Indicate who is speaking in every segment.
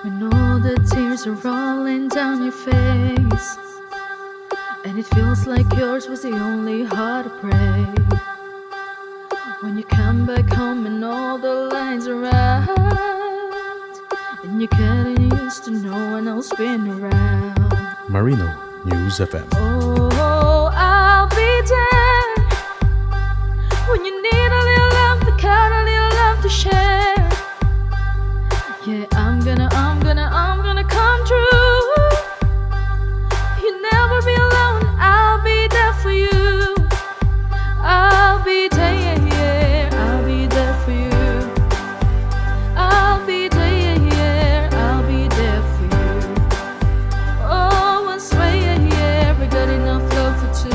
Speaker 1: When all the tears are rolling down your face, and it feels like yours was the only heart to break. When you come back home and all the lines are right, and you're getting used to no one else being around.
Speaker 2: Marino News FM.
Speaker 1: Oh, I'll be there when you need a little love, the kind of little love to share. Yeah, I'm gonna come true. You'll never be alone, I'll be there for you. I'll be there, yeah, I'll be there for you. I'll be there, yeah, I'll be there for you. Oh, I swear, yeah, we got enough love for two.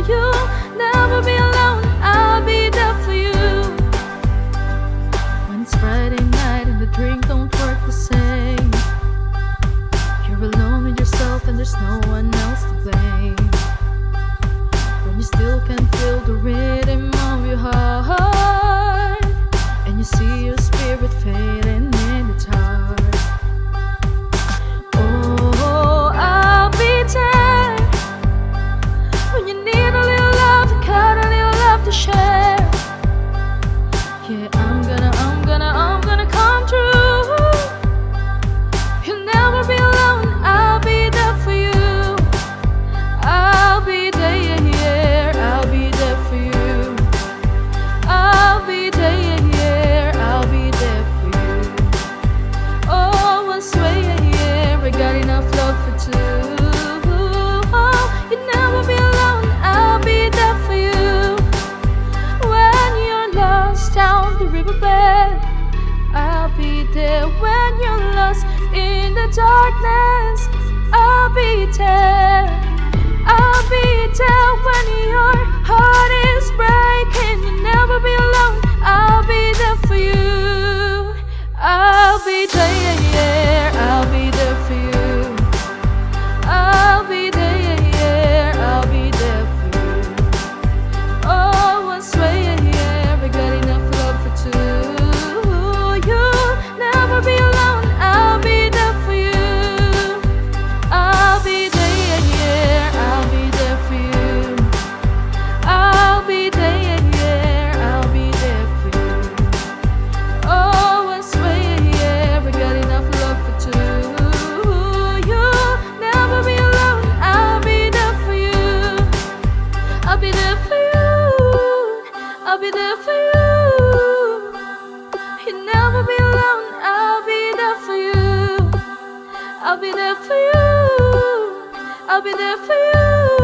Speaker 1: You'll never be alone, I'll be there for you. When it's Friday night and the drink don't work the same, you're alone with yourself and there's no one else to blame. When you still can feel the rhythm of your heart, and you see your spirit fading in the dark. Oh, I'll be there when you need a little love, the kind of little love to share. Yeah, I'm gonna come true. You'll never be alone, I'll be there for you. I'll be there, yeah, I'll be there for you. I'll be there, yeah, I'll be there for you. Oh, I swear, yeah, we got enough love for two. Oh, you'll never be alone, I'll be there for you. When you're lost down the riverbed, I'll be there. When you're lost in the darkness, I'll be there. I'll be there when your heart is breaking. You'll never be alone, I'll be there for you. I'll be there, yeah, I'll be there for you. I'll be there, yeah, I'll be there for you. Oh, I swear, yeah, we got enough love for two. You'll never be alone, I'll be there for you. I'll be there, yeah, I'll be there for you. I'll be there, yeah, I'll be there for you. Oh, I swear, yeah, we got enough love for two. You'll never be alone, I'll be there for you. I'll be there for you. I'll be there for you. You'll never be alone, I'll be there for you. I'll be there for you. I'll be there for you.